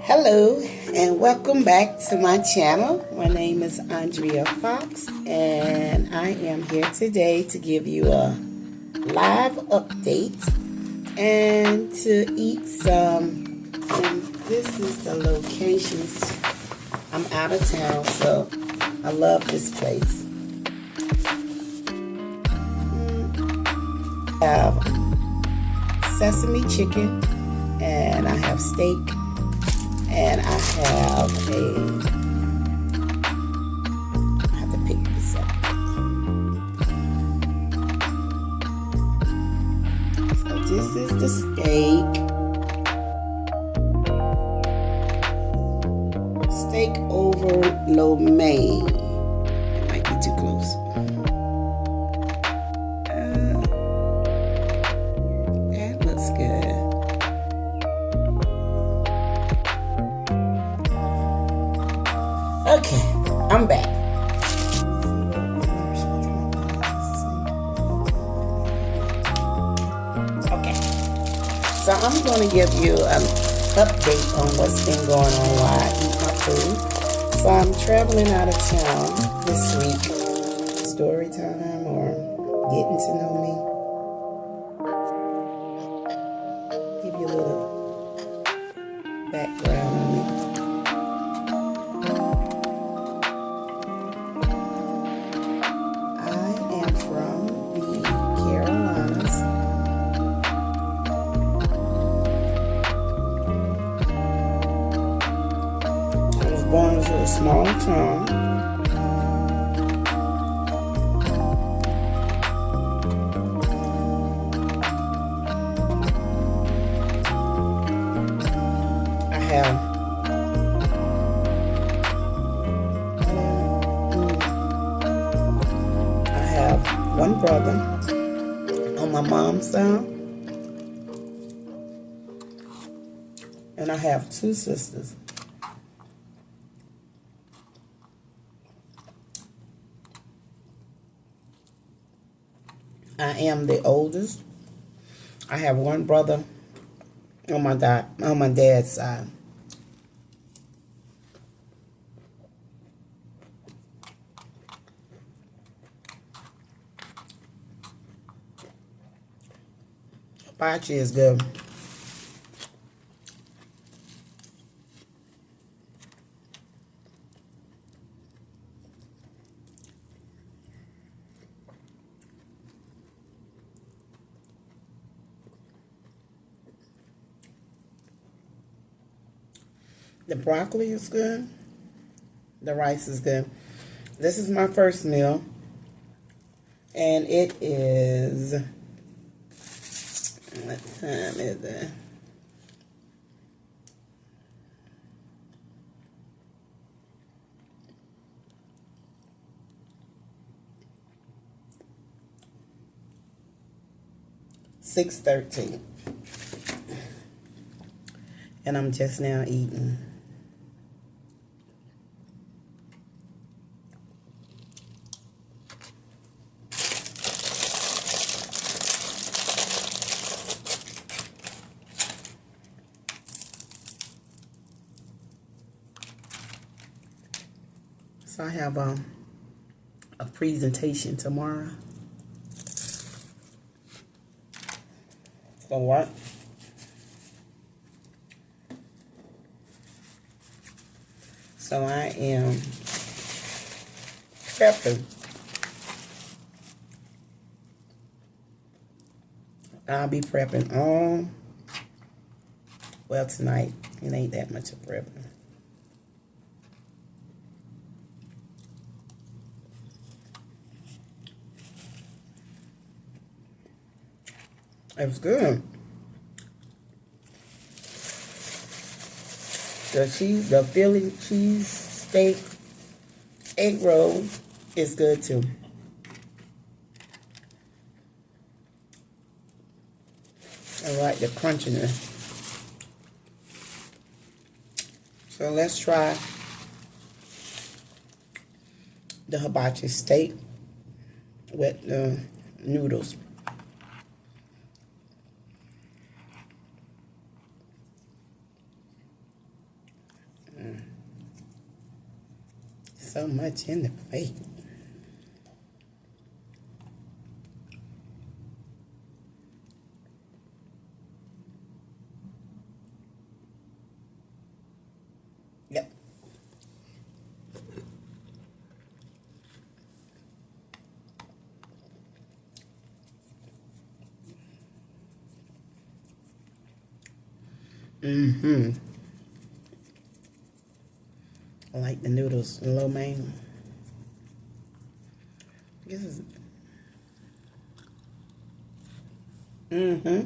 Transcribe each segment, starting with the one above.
Hello and welcome back to my channel. My name is Andrea Fox and I am here today to give you a live update and to eat some. And this is the locations. I'm out of town, so I love this place. I have sesame chicken and I have steak. And I have I have to pick this up. So this is the steak. Steak over lo mein. It might be too close. That looks good. Okay, I'm back. Okay, so I'm going to give you an update on what's been going on while I eat my food. So I'm traveling out of town this week. Storytime or getting to know me. Give you a little background on me. From the Carolinas. I was born in a small town. I have one brother on my mom's side, and I have two sisters. I am the oldest. I have one brother on my dad's side. Hibachi is good. The broccoli is good. The rice is good. This is my first meal. And it is, what time is it? $6:13. And I'm just now eating. So I have a presentation tomorrow. For what? So I am prepping. I'll be prepping all, well, tonight. It ain't that much of prepping. It was good. The Philly cheese steak egg roll is good too. I like the crunchiness. So let's try the hibachi steak with the noodles. So much in the plate. Yep. Mm-hmm. I like the noodles, lo mein. This is. Mm-hmm.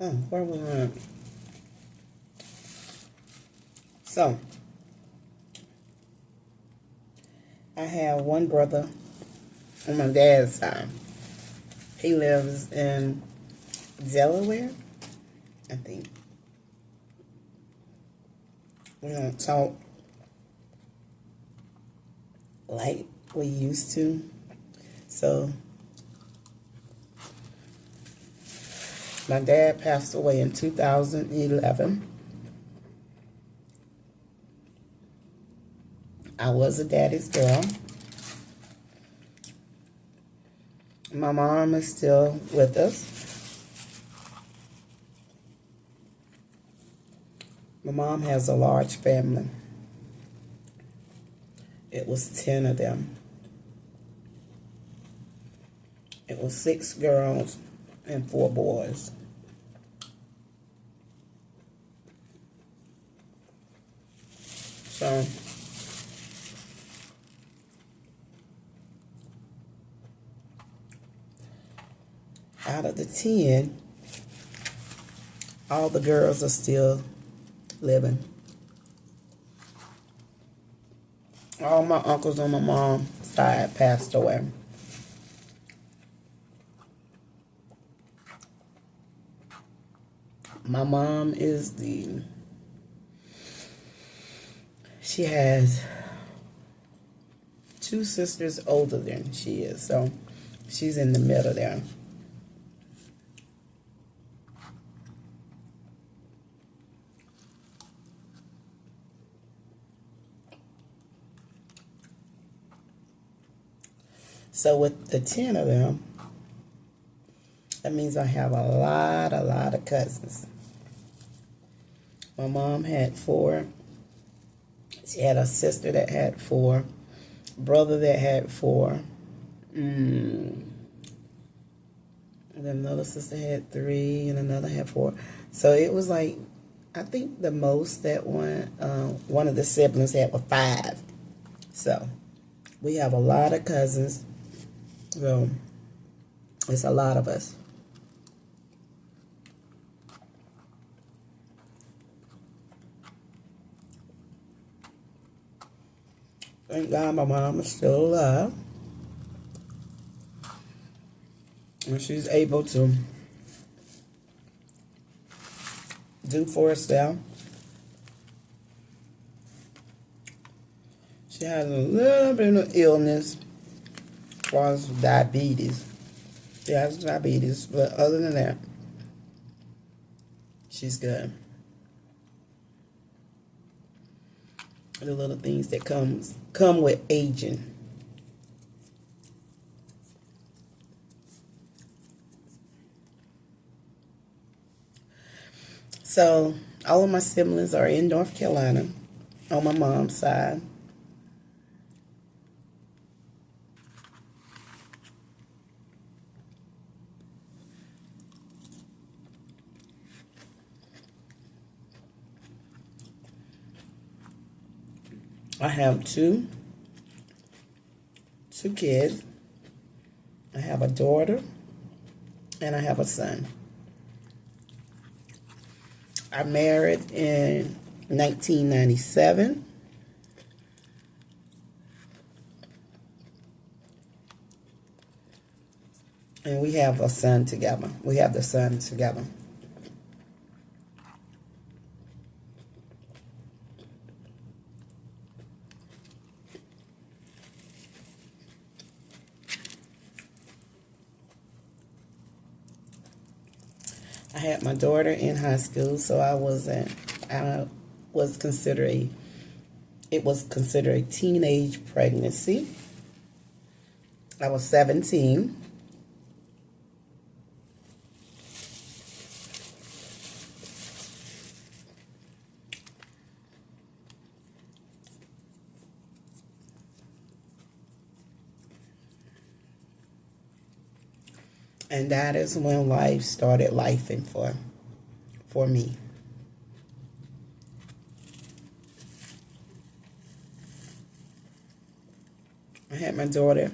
Oh, where was I? So, I have one brother on my dad's side. He lives in Delaware, I think. We don't talk like we used to. So, my dad passed away in 2011. I was a daddy's girl. My mom is still with us. My mom has a large family. It was 10 of them. It was 6 girls and 4 boys. So, out of the 10, all the girls are still living. All my uncles on my mom's side passed away. My mom is she has 2 sisters older than she is, so she's in the middle there. So with the 10 of them, that means I have a lot of cousins. My mom had 4. She had a sister that had 4, brother that had 4. And then another sister had 3, and another had 4. So it was like, I think the most that one of the siblings had was 5. So we have a lot of cousins. So it's a lot of us. Thank God my mom is still alive. And she's able to do for herself. She has a little bit of illness as far as diabetes. She has diabetes, but other than that, she's good. The little things that come with aging. So all of my siblings are in North Carolina on my mom's side. I have two kids. I have a daughter and I have a son. I married in 1997. And we have a son together. We have the son together. I I had my daughter in high school, so I was considered a, it was considered a teenage pregnancy. I was 17. And that is when life started lifing for me. I had my daughter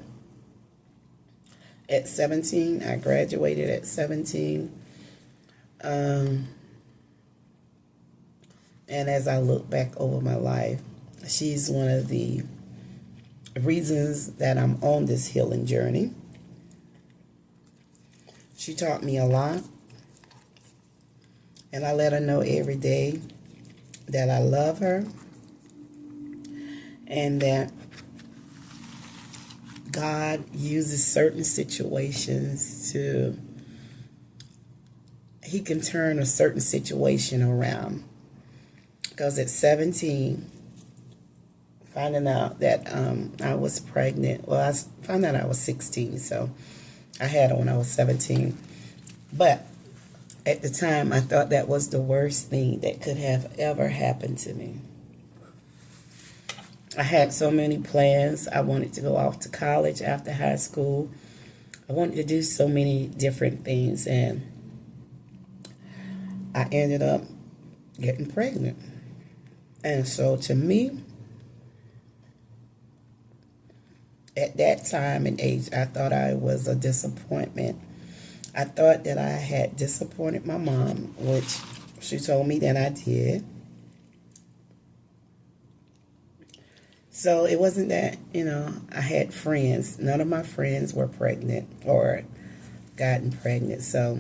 at 17. I graduated at 17. And as I look back over my life, she's one of the reasons that I'm on this healing journey. She taught me a lot, and I let her know every day that I love her and that God uses certain situations He can turn a certain situation around. Because at 17, finding out that I was pregnant, well, I found out I was 16, so I had her when I was 17. But at the time, I thought that was the worst thing that could have ever happened to me. I had so many plans. I wanted to go off to college after high school. I wanted to do so many different things, and I ended up getting pregnant. And so to me, at that time and age, I thought I was a disappointment. I thought that I had disappointed my mom, which she told me that I did. So it wasn't that, I had friends. None of my friends were pregnant or gotten pregnant. So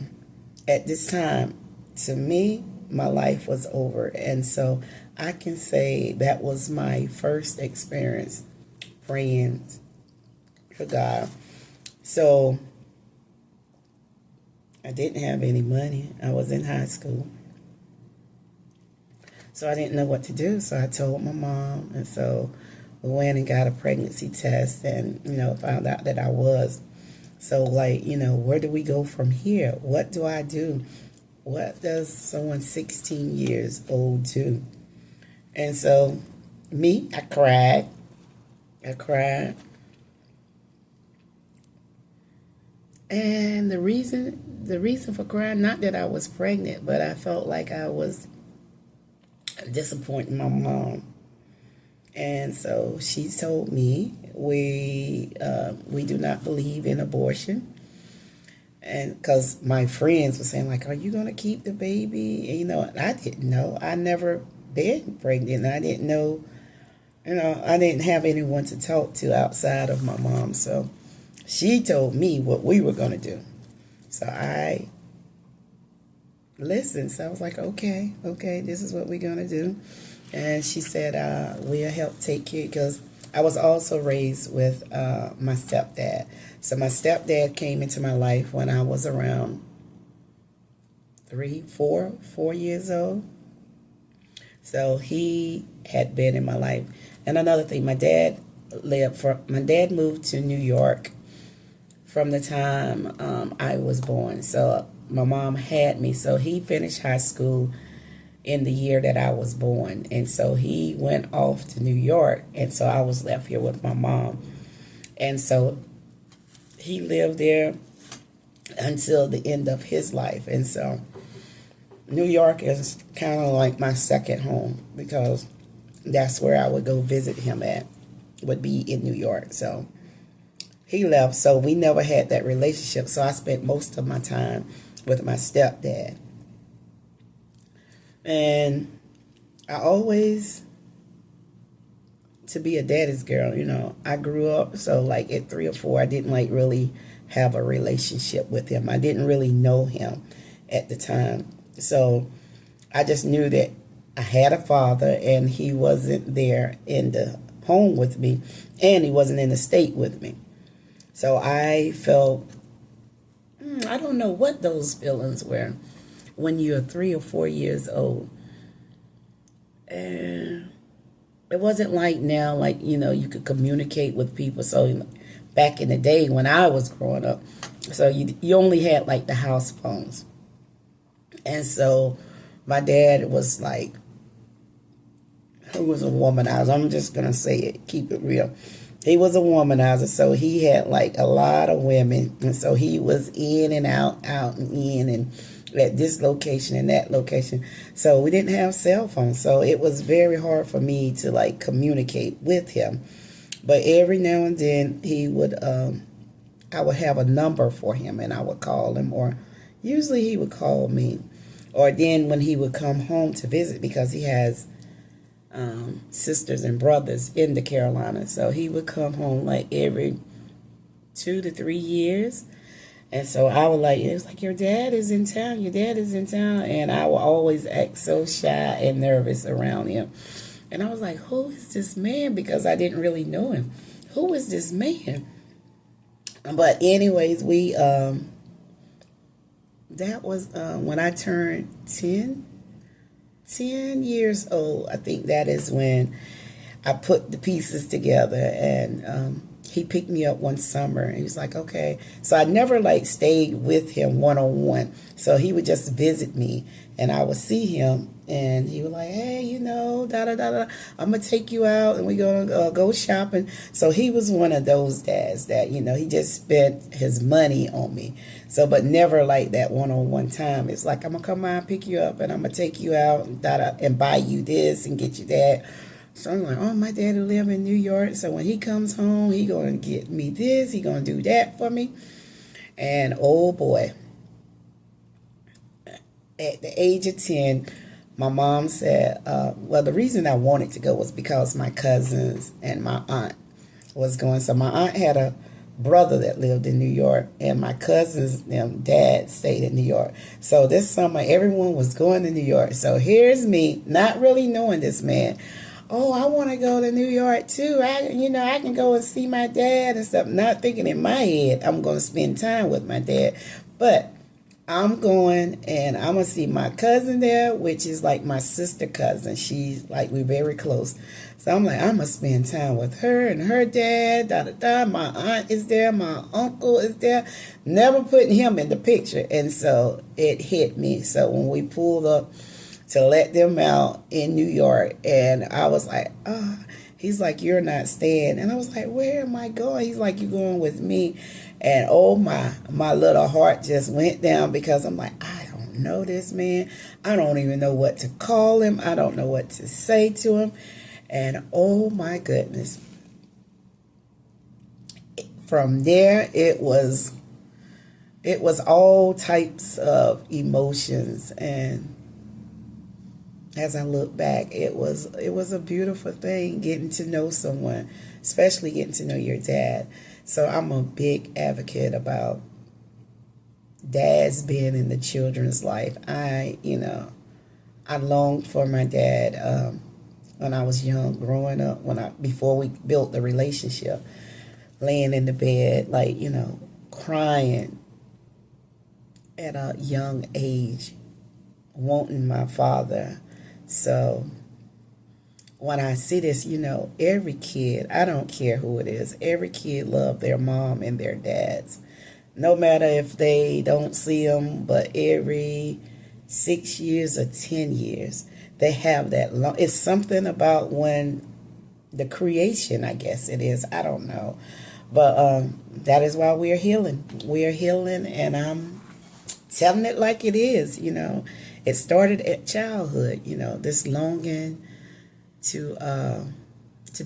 at this time, to me, my life was over. And so I can say that was my first experience praying for God. So I didn't have any money. I was in high school. So I didn't know what to do. So I told my mom. And so we went and got a pregnancy test and, found out that I was. So where do we go from here? What do I do? What does someone 16 years old do? And so I cried. And the reason for crying, not that I was pregnant, but I felt like I was disappointing my mom. And so she told me we do not believe in abortion. And because my friends were saying, like, are you going to keep the baby? And, I didn't know. I never been pregnant. I didn't know, I didn't have anyone to talk to outside of my mom. So she told me what we were going to do. So I listened. So I was like, okay, this is what we're going to do. And she said, we'll help take care, because I was also raised with my stepdad. So my stepdad came into my life when I was around 4 years old. So he had been in my life. And another thing, my dad moved to New York from the time I was born. So my mom had me. So he finished high school in the year that I was born. And so he went off to New York. And so I was left here with my mom. And so he lived there until the end of his life. And so New York is kind of like my second home, because that's where I would go visit him at, would be in New York. So he left. So we never had that relationship. So I spent most of my time with my stepdad. And I always, to be a daddy's girl, I grew up, so like at 3 or 4, I didn't really have a relationship with him. I didn't really know him at the time. So I just knew that I had a father, and he wasn't there in the home with me, and he wasn't in the state with me. So I felt, I don't know what those feelings were. when you're 3 or 4 years old. And it wasn't like now, like, you could communicate with people. So back in the day when I was growing up, so you only had like the house phones. And so my dad was like, he was a womanizer. I'm just going to say it, keep it real. He was a womanizer, so he had like a lot of women. And so he was in and out and in, and at this location and that location. So we didn't have cell phones. So it was very hard for me to like communicate with him. But every now and then he would, I would have a number for him and I would call him, or usually he would call me. Or then when he would come home to visit, because he has sisters and brothers in the Carolinas. So he would come home like every 2 to 3 years. And so I would it was like, your dad is in town, your dad is in town. And I would always act so shy and nervous around him. And I was like, who is this man? Because I didn't really know him. Who is this man? But anyways, that was when I turned 10 years old. I think that is when I put the pieces together, and he picked me up one summer and he was like, okay. So I never like stayed with him one-on-one. So he would just visit me and I would see him and he was like, hey, I'm going to take you out and we're going to go shopping. So he was one of those dads that, he just spent his money on me. So, but never like that one-on-one time. It's like, I'm going to come out and pick you up and I'm going to take you out and buy you this and get you that. So I'm like, oh, my daddy live in New York. So when he comes home, he going to get me this. He going to do that for me. And oh boy, at the age of 10, my mom said, well, the reason I wanted to go was because my cousins and my aunt was going. So my aunt had a brother that lived in New York, and my cousins, them dad stayed in New York. So this summer, everyone was going to New York. So here's me, not really knowing this man. Oh, I want to go to New York too. I can go and see my dad and stuff. Not thinking in my head I'm going to spend time with my dad, but I'm going and I'm going to see my cousin there, which is like my sister cousin. She's like, we're very close. So I'm like, I'm going to spend time with her and her dad, My aunt is there. My uncle is there. Never putting him in the picture. And so it hit me. So when we pulled up to let them out in New York, and I was like, oh, he's like, you're not staying. And I was like, where am I going? He's like, you're going with me. And oh my little heart just went down, because I'm like, I don't know this man. I don't even know what to call him. I don't know what to say to him. And oh my goodness. From there, it was all types of emotions. And as I look back, it was a beautiful thing getting to know someone, especially getting to know your dad. So I'm a big advocate about dads being in the children's life. I longed for my dad when I was young, growing up, before we built the relationship, laying in the bed, crying at a young age, wanting my father. So when I see this, every kid, I don't care who it is, every kid loves their mom and their dads. No matter if they don't see them, but every 6 years or 10 years, they have that. It's something about when the creation, I guess it is. I don't know. But that is why we are healing. We are healing, and I'm telling it like it is, It started at childhood, this longing to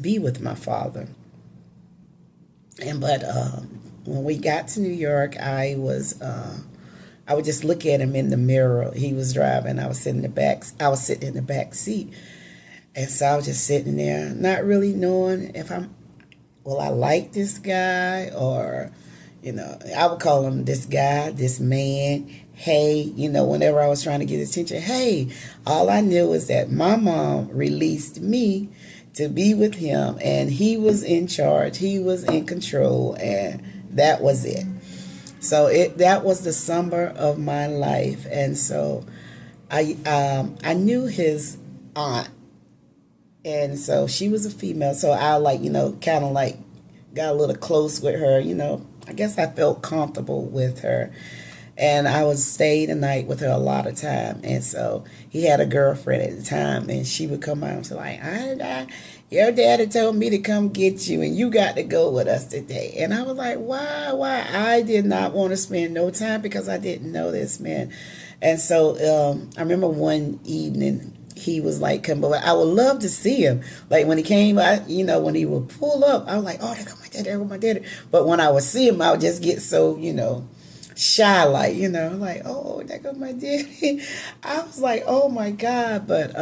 be with my father. But when we got to New York, I would just look at him in the mirror. He was driving. I was sitting in the back seat. And so I was just sitting there, not really knowing if I like this guy, or, I would call him this guy, this man. Hey, whenever I was trying to get his attention, hey, all I knew was that my mom released me to be with him, and he was in charge, he was in control, and that was it. So that was the summer of my life. And so I knew his aunt, and so she was a female. So I like kind of like got a little close with her. I guess I felt comfortable with her, and I would stay the night with her a lot of time. And so he had a girlfriend at the time, and she would come out and say like, your daddy told me to come get you, and you got to go with us today. And I was like, why? I did not want to spend no time because I didn't know this man. And so I remember one evening he was like, come, but I would love to see him. Like when he came, when he would pull up, I was like, oh, there go my daddy, there go my daddy. But when I would see him, I would just get so, shy, like, like, oh, there go my daddy. I was like, oh my God. But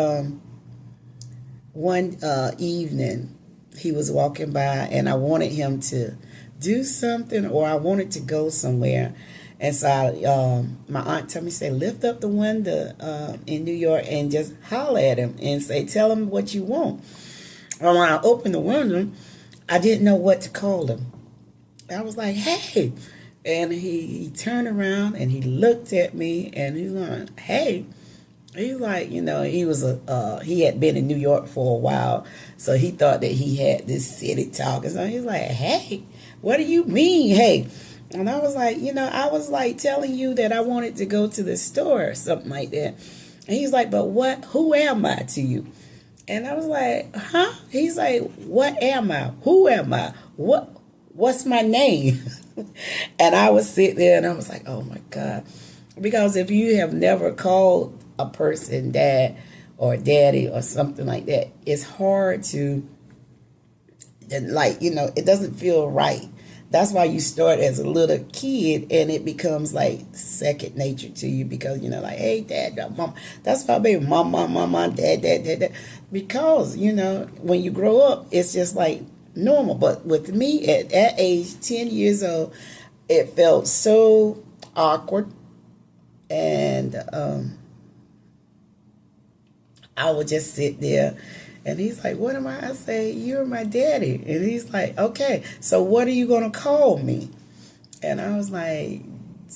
one evening he was walking by and I wanted him to do something or I wanted to go somewhere. And so my aunt told me, say, lift up the window in New York and just holler at him and say, tell him what you want. Well, when I opened the window, I didn't know what to call him. I was like, hey. And he turned around and he looked at me and he's like, hey. He's like, he had been in New York for a while. So he thought that he had this city talk. And so he's like, hey, what do you mean, hey? And I was like, I was like telling you that I wanted to go to the store or something like that. And he's like, but who am I to you? And I was like, huh? He's like, what am I? Who am I? What's my name? And I would sit there and I was like, oh my God. Because if you have never called a person dad or daddy or something like that, it's hard to, like, it doesn't feel right. That's why you start as a little kid and it becomes like second nature to you because, like, hey, dad, mom. That's why, baby, mom, dad. Because, when you grow up, it's just like normal. But with me at that age, 10 years old, it felt so awkward. And I would just sit there. And he's like, what am I? I say, you're my daddy. And he's like, okay, so what are you going to call me? And I was like,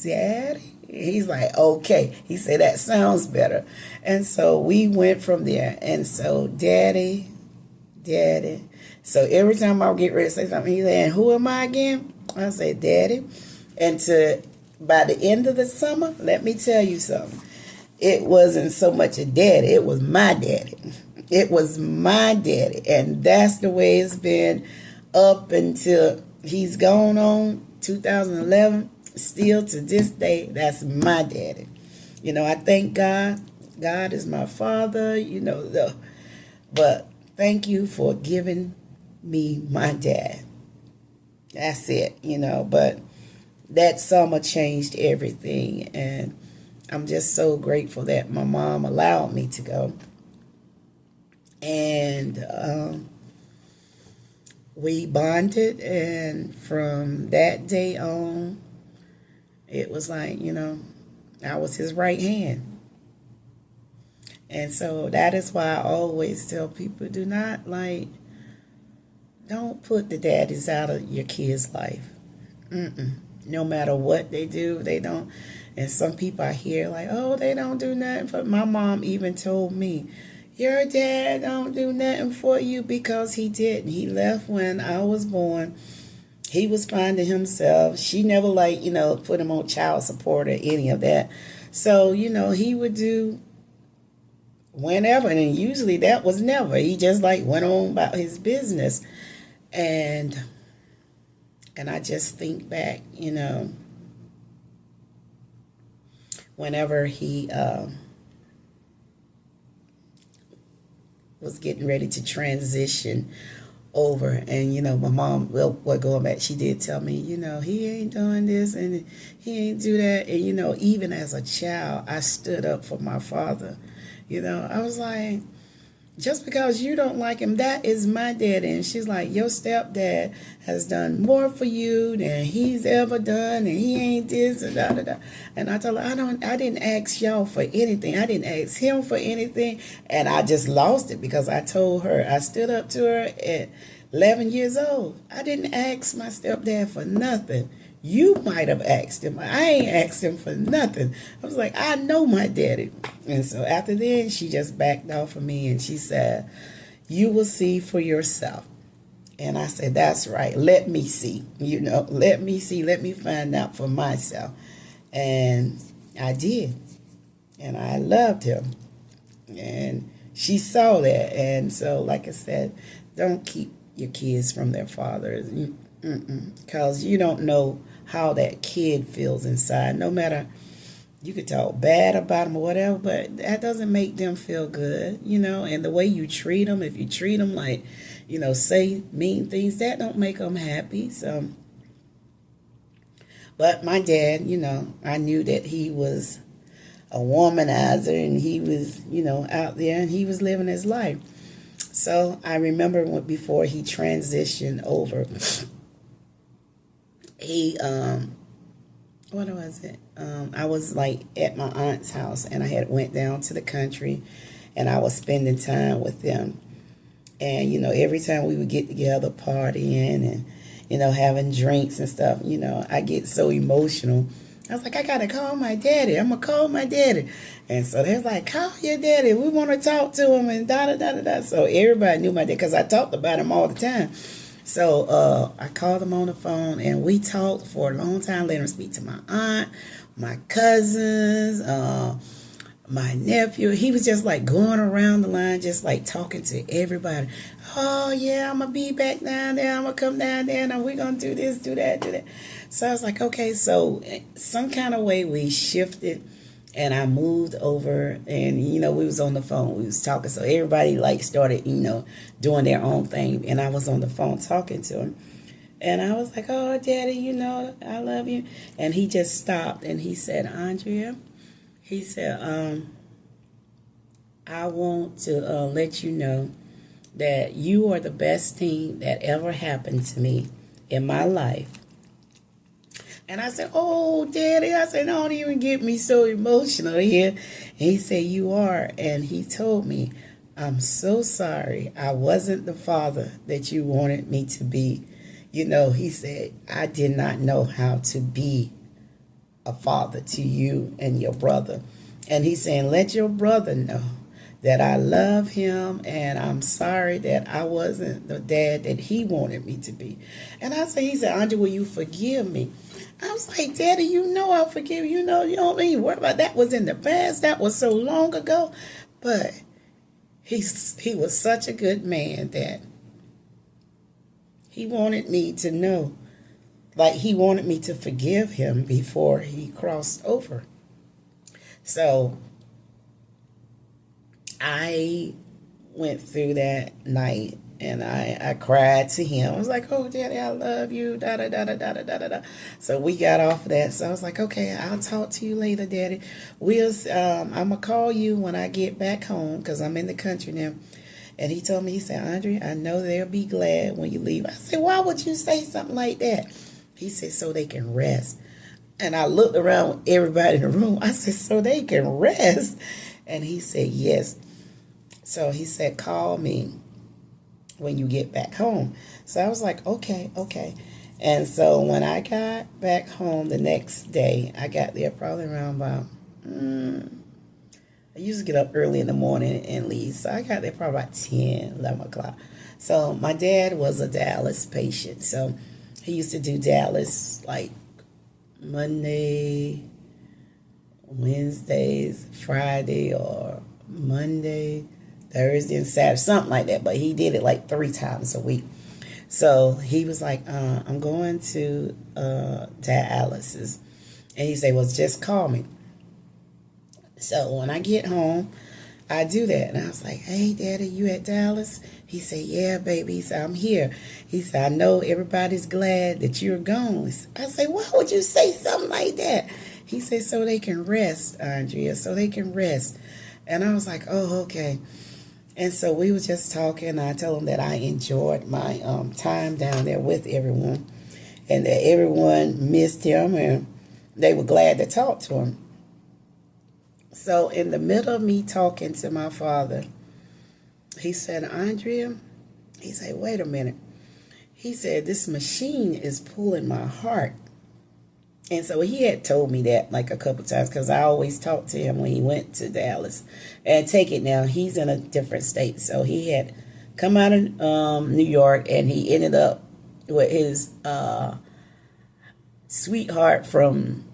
daddy? He's like, okay. He said, that sounds better. And so we went from there. And so daddy. So every time I would get ready to say something, he's like, and who am I again? I say, daddy. And by the end of the summer, let me tell you something. It wasn't so much a daddy. It was my daddy. It was my daddy. And that's the way it's been up until he's gone on 2011. Still to this day, that's my daddy. I thank God. God is my father, but thank you for giving me my dad. That's it, but that summer changed everything. And I'm just so grateful that my mom allowed me to go. And we bonded, and from that day on, it was like, I was his right hand. And so that is why I always tell people, don't put the daddies out of your kids' life. No matter what they do, they don't. And some people I hear like, oh, they don't do nothing. But my mom even told me, your dad don't do nothing for you, because he didn't. He left when I was born. He was finding himself. She never put him on child support or any of that. So, he would do whenever. And usually that was never. He just went on about his business. And I just think back, whenever he was getting ready to transition over, and my mom, well, going back, she did tell me, he ain't doing this and he ain't do that. And even as a child, I stood up for my father. I was like, just because you don't like him, that is my daddy. And she's like, your stepdad has done more for you than he's ever done, and he ain't this and da da da. And I told her, I didn't ask y'all for anything. I didn't ask him for anything. And I just lost it because I told her, I stood up to her at 11 years old. I didn't ask my stepdad for nothing. You might have asked him. I ain't asked him for nothing. I was like, I know my daddy. And so after then, she just backed off of me and she said, you will see for yourself. And I said, that's right. Let me see. Let me see. Let me find out for myself. And I did. And I loved him. And she saw that. And so, like I said, don't keep your kids from their fathers. Because you don't know how that kid feels inside. No matter, you could talk bad about them or whatever, but that doesn't make them feel good, And the way you treat them, if you treat them like, say mean things, that don't make them happy. So, but my dad, I knew that he was a womanizer and he was, out there and he was living his life. So I remember before he transitioned over, he, what was it? I was like at my aunt's house and I had went down to the country and I was spending time with them. And, every time we would get together partying and, having drinks and stuff, I get so emotional. I was like, I got to call my daddy. I'm going to call my daddy. And so they was like, call your daddy. We want to talk to him and da-da-da-da-da. So everybody knew my dad because I talked about him all the time. So I called him on the phone and we talked for a long time. Let him speak to my aunt, my cousins, my nephew. He was just like going around the line, just like talking to everybody. Oh, yeah, I'm going to be back down there. I'm going to come down there and we're going to do this, do that, do that. So I was like, okay, so some kind of way we shifted and I moved over and, we was on the phone. We was talking. So everybody like started, doing their own thing. And I was on the phone talking to him. And I was like, oh, daddy, I love you. And he just stopped and he said, Andrea, he said, I want to let you know that you are the best thing that ever happened to me in my life. And I said, oh, daddy. I said, don't even get me so emotional here. And he said, you are. And he told me, I'm so sorry. I wasn't the father that you wanted me to be. He said, I did not know how to be a father to you and your brother. And he's saying, let your brother know that I love him and I'm sorry that I wasn't the dad that he wanted me to be. And he said, Andre, will you forgive me? I was like, daddy, I forgive you. You don't even worry about that. Was in the past. That was so long ago. But he was such a good man that he wanted me to know, like he wanted me to forgive him before he crossed over. So I went through that night and I cried to him. I was like, oh, daddy, I love you, da-da-da-da-da-da-da-da. So we got off of that. So I was like, okay, I'll talk to you later, daddy. I'm going to call you when I get back home because I'm in the country now. And he told me, he said, Andre, I know they'll be glad when you leave. I said, why would you say something like that? He said, so they can rest. And I looked around with everybody in the room. I said, so they can rest? And he said, yes. So he said, call me when you get back home. So I was like, okay. And so when I got back home the next day, I got there probably around about, I used to get up early in the morning and leave. So I got there probably about 10, 11 o'clock. So my dad was a dialysis patient. So he used to do dialysis like Monday, Wednesdays, Friday, or Monday, Thursday, and Saturday, something like that. But he did it like 3 times a week. So he was like, I'm going to dialysis. And he said, well, just call me. So when I get home, I do that. And I was like, hey, daddy, you at Dallas? He said, yeah, baby. He said, I'm here. He said, I know everybody's glad that you're gone. I said, why would you say something like that? He said, so they can rest, Andrea, so they can rest. And I was like, oh, okay. And so we were just talking. I told him that I enjoyed my time down there with everyone and that everyone missed him and they were glad to talk to him. So in the middle of me talking to my father, he said, Andrea, he said, wait a minute. He said, this machine is pulling my heart. And so he had told me that like a couple times because I always talked to him when he went to Dallas. And take it now, he's in a different state. So he had come out of New York, and he ended up with his sweetheart from,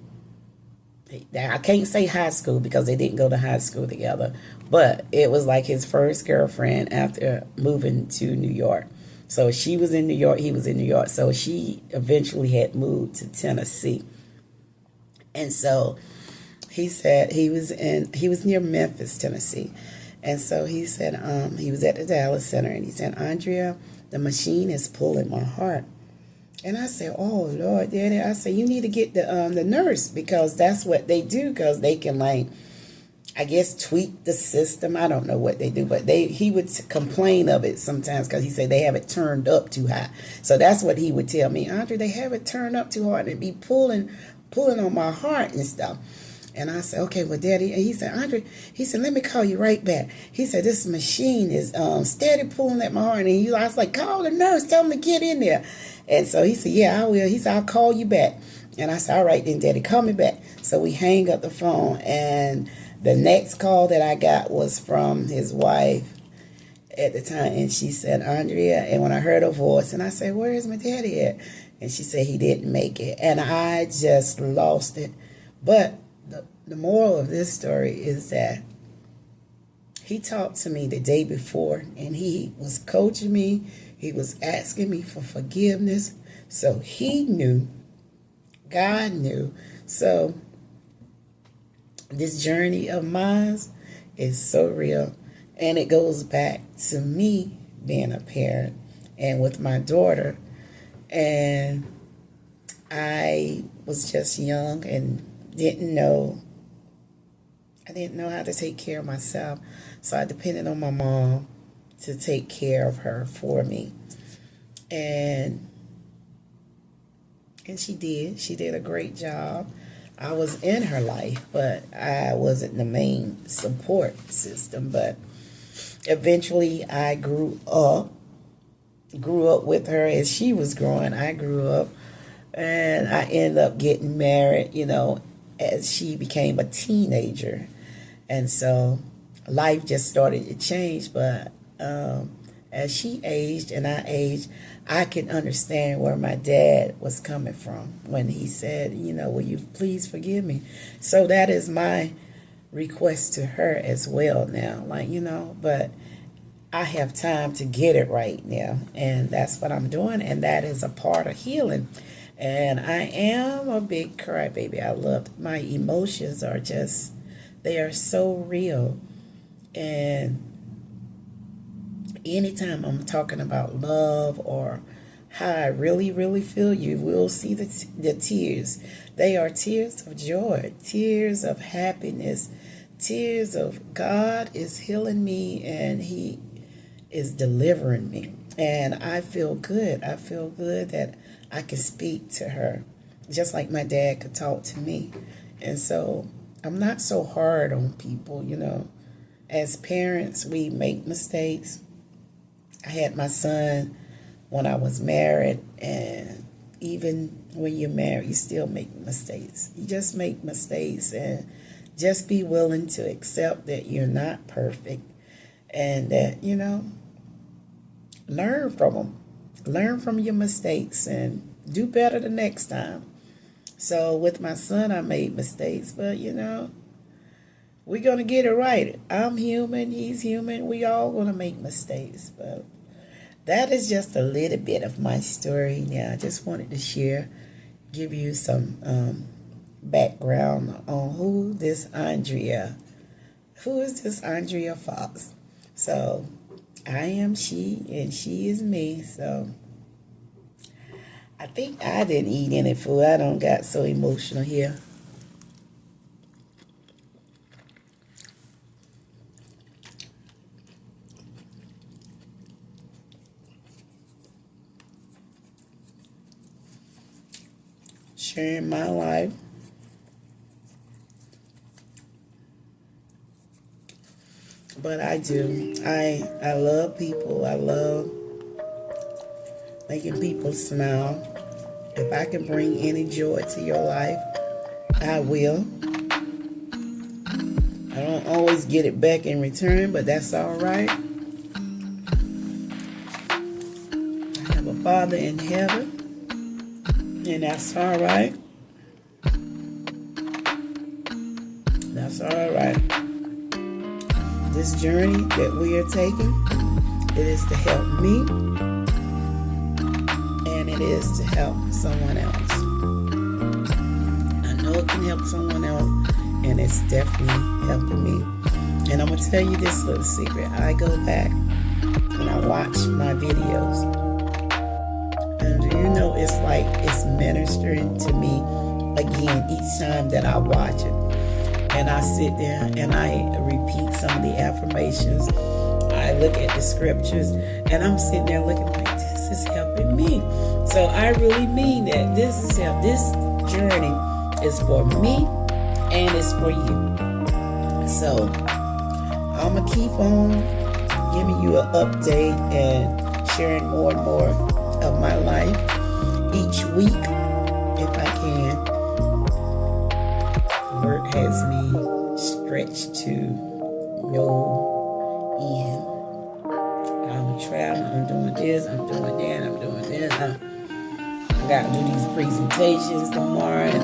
I can't say high school because they didn't go to high school together, but it was like his first girlfriend after moving to New York. So she was in New York, he was in New York. So she eventually had moved to Tennessee. And so he said he was near Memphis, Tennessee. And so he said he was at the Dallas Center, and he said, Andrea, the machine is pulling my heart. And I said, oh, Lord, Daddy. I said, you need to get the nurse, because that's what they do, because they can, like, I guess, tweak the system. I don't know what they do, but he would complain of it sometimes because he said they have it turned up too high. So that's what he would tell me. Andre, they have it turned up too hard, and it'd be pulling on my heart and stuff. And I said, okay, well, Daddy. And he said, Andre, he said, let me call you right back. He said, this machine is steady pulling at my heart. And I was like, call the nurse, tell him to get in there. And so he said, yeah, I will. He said, I'll call you back. And I said, all right then, Daddy, call me back. So we hang up the phone, and the next call that I got was from his wife at the time. And she said, Andrea, and when I heard her voice, and I said, where is my daddy at? And she said he didn't make it. And I just lost it. But the moral of this story is that he talked to me the day before, and he was coaching me. He was asking me for forgiveness. So he knew. God knew. So this journey of mine is so real. And it goes back to me being a parent and with my daughter. And I was just young and didn't know. I didn't know how to take care of myself. So I depended on my mom to take care of her for me. And she did. She did a great job. I was in her life, but I wasn't the main support system. But eventually I grew up with her as she was growing. I grew up, and I ended up getting married, as she became a teenager. And so life just started to change. But as she aged and I aged, I could understand where my dad was coming from when he said, will you please forgive me? So that is my request to her as well now. But I have time to get it right now. And that's what I'm doing. And that is a part of healing. And I am a big crybaby. I love my emotions are just, they are so real. And anytime I'm talking about love or how I really, really feel, you will see the tears. They are tears of joy, tears of happiness, tears of God is healing me and He is delivering me. And I feel good. I feel good that I can speak to her just like my dad could talk to me. And so I'm not so hard on people, As parents, we make mistakes. I had my son when I was married, and even when you're married, you still make mistakes. You just make mistakes, and just be willing to accept that you're not perfect, and that, learn from them. Learn from your mistakes and do better the next time. So with my son, I made mistakes, but, we're going to get it right. I'm human. He's human. We all going to make mistakes. But that is just a little bit of my story. Now, I just wanted to share, give you some background on who is this Andrea Fox. So I am she and she is me. So I think I didn't eat any food. I don't got so emotional here. Sharing my life. But I do. I love people. I love making people smile. If I can bring any joy to your life, I will. I don't always get it back in return, but that's all right. I have a Father in heaven, and that's all right. That's all right. This journey that we are taking, it is to help me, and it is to help someone else. I know it can help someone else, and it's definitely helping me. And I'm going to tell you this little secret. I go back and I watch my videos. And you know, it's like it's ministering to me again each time that I watch it. And I sit there and I repeat some of the affirmations. I look at the scriptures and I'm sitting there looking like, this is helping me. So I really mean that this journey is for me and it's for you. So I'm going to keep on giving you an update and sharing more and more of my life each week if I can. Work has me stretched to no end. I'm traveling, I'm doing this, I'm doing that, I'm doing this. I got to do these presentations tomorrow.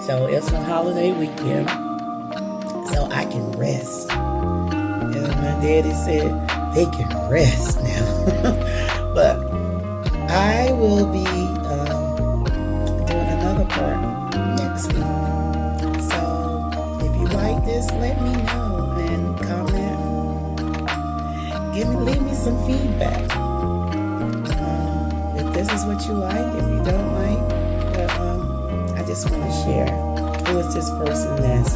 So it's a holiday weekend, so I can rest. And my daddy said they can rest now. But I will be doing another part next week. So if you like this, let me know and comment. Leave me some feedback. If this is what you like, if you don't like, but I just want to share who is this person that's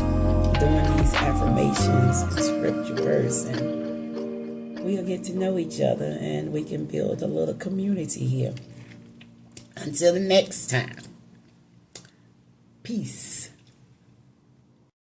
doing these affirmations and scripture verse, and we'll get to know each other and we can build a little community here. Until the next time, peace.